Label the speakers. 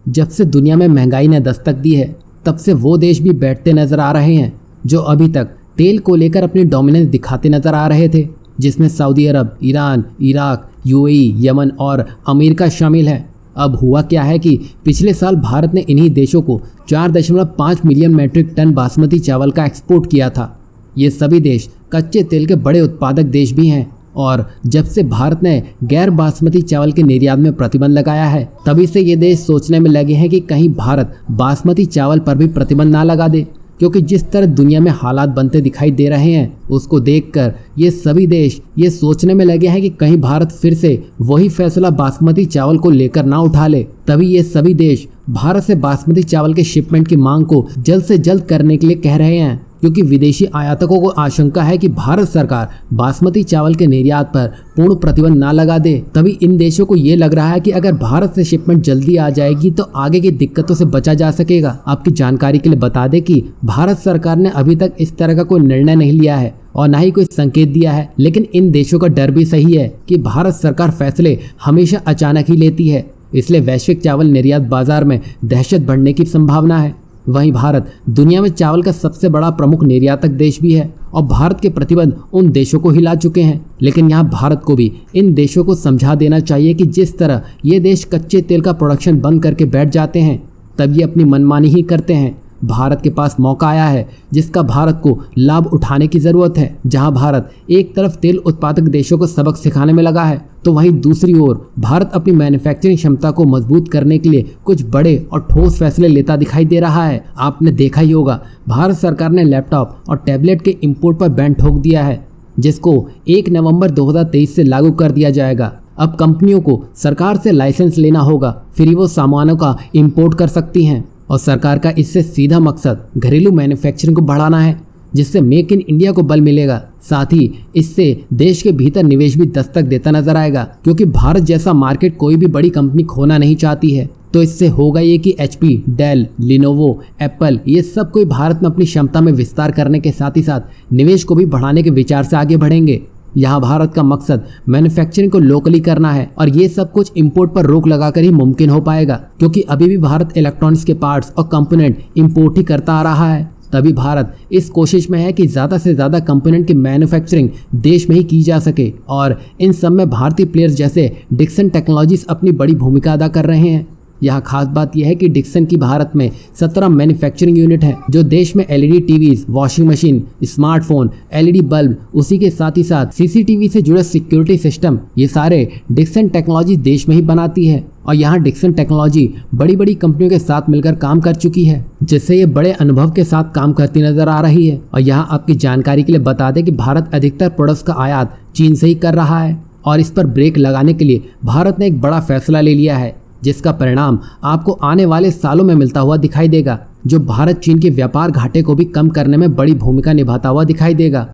Speaker 1: जब से दुनिया में महंगाई ने दस्तक दी है तब से वो देश भी बैठते नजर आ रहे हैं जो अभी तक तेल को लेकर अपनी डोमिनेंस दिखाते नजर आ रहे थे, जिसमें सऊदी अरब, ईरान, इराक, यूएई, यमन और अमेरिका शामिल है। अब हुआ क्या है कि पिछले साल भारत ने इन्हीं देशों को 4.5 मिलियन मीट्रिक टन बासमती चावल का एक्सपोर्ट किया था। ये सभी देश कच्चे तेल के बड़े उत्पादक देश भी हैं और जब से भारत ने गैर बासमती चावल के निर्यात में प्रतिबंध लगाया है तभी से ये देश सोचने में लगे हैं कि कहीं भारत बासमती चावल पर भी प्रतिबंध ना लगा दे, क्योंकि जिस तरह दुनिया में हालात बनते दिखाई दे रहे हैं उसको देखकर ये सभी देश ये सोचने में लगे हैं कि कहीं भारत फिर से वही फैसला बासमती चावल को लेकर ना उठा ले। तभी ये सभी देश भारत से बासमती चावल के शिपमेंट की मांग को जल्द से जल्द करने के लिए कह रहे हैं, क्योंकि विदेशी आयातकों को आशंका है कि भारत सरकार बासमती चावल के निर्यात पर पूर्ण प्रतिबंध ना लगा दे। तभी इन देशों को ये लग रहा है कि अगर भारत से शिपमेंट जल्दी आ जाएगी तो आगे की दिक्कतों से बचा जा सकेगा। आपकी जानकारी के लिए बता दें कि भारत सरकार ने अभी तक इस तरह का कोई निर्णय नहीं लिया है और ना ही कोई संकेत दिया है, लेकिन इन देशों का डर भी सही है कि भारत सरकार फैसले हमेशा अचानक ही लेती है, इसलिए वैश्विक चावल निर्यात बाजार में दहशत बढ़ने की संभावना है। वहीं भारत दुनिया में चावल का सबसे बड़ा प्रमुख निर्यातक देश भी है और भारत के प्रतिबंध उन देशों को हिला चुके हैं, लेकिन यहाँ भारत को भी इन देशों को समझा देना चाहिए कि जिस तरह ये देश कच्चे तेल का प्रोडक्शन बंद करके बैठ जाते हैं तब ये अपनी मनमानी ही करते हैं। भारत के पास मौका आया है जिसका भारत को लाभ उठाने की ज़रूरत है। जहां भारत एक तरफ तेल उत्पादक देशों को सबक सिखाने में लगा है तो वहीं दूसरी ओर भारत अपनी मैन्युफैक्चरिंग क्षमता को मजबूत करने के लिए कुछ बड़े और ठोस फैसले लेता दिखाई दे रहा है। आपने देखा ही होगा भारत सरकार ने लैपटॉप और टैबलेट के इम्पोर्ट पर बैन ठोक दिया है, जिसको 1 नवंबर 2023 से लागू कर दिया जाएगा। अब कंपनियों को सरकार से लाइसेंस लेना होगा, फिर वो सामानों का इम्पोर्ट कर सकती हैं और सरकार का इससे सीधा मकसद घरेलू मैन्युफैक्चरिंग को बढ़ाना है, जिससे मेक इन इंडिया को बल मिलेगा। साथ ही इससे देश के भीतर निवेश भी दस्तक देता नजर आएगा, क्योंकि भारत जैसा मार्केट कोई भी बड़ी कंपनी खोना नहीं चाहती है। तो इससे होगा ये कि HP, डेल, लिनोवो, एप्पल ये सब कोई भारत में अपनी क्षमता में विस्तार करने के साथ ही साथ निवेश को भी बढ़ाने के विचार से आगे बढ़ेंगे। यहाँ भारत का मकसद मैन्युफैक्चरिंग को लोकली करना है और ये सब कुछ इंपोर्ट पर रोक लगाकर ही मुमकिन हो पाएगा, क्योंकि अभी भी भारत इलेक्ट्रॉनिक्स के पार्ट्स और कंपोनेंट इंपोर्ट ही करता आ रहा है। तभी भारत इस कोशिश में है कि ज़्यादा से ज़्यादा कंपोनेंट की मैन्युफैक्चरिंग देश में ही की जा सके और इन सब में भारतीय प्लेयर्स जैसे डिक्सन टेक्नोलॉजीज अपनी बड़ी भूमिका अदा कर रहे हैं। यहाँ खास बात यह है कि डिक्सन की भारत में 17 मैन्युफैक्चरिंग यूनिट है जो देश में LED TVs, washing machine, smartphone, LED bulb, उसी के साथ ही साथ CCTV से जुड़े सिक्योरिटी सिस्टम, ये सारे डिक्सन टेक्नोलॉजी देश में ही बनाती है। और यहाँ डिक्सन टेक्नोलॉजी बड़ी बड़ी कंपनियों के साथ मिलकर काम कर चुकी है, जिससे ये बड़े अनुभव के साथ काम करती नजर आ रही है। और यहाँ आपकी जानकारी के लिए बता दें कि भारत अधिकतर प्रोडक्ट्स का आयात चीन से ही कर रहा है और इस पर ब्रेक लगाने के लिए भारत ने एक बड़ा फैसला ले लिया है, जिसका परिणाम आपको आने वाले सालों में मिलता हुआ दिखाई देगा, जो भारत चीन के व्यापार घाटे को भी कम करने में बड़ी भूमिका निभाता हुआ दिखाई देगा।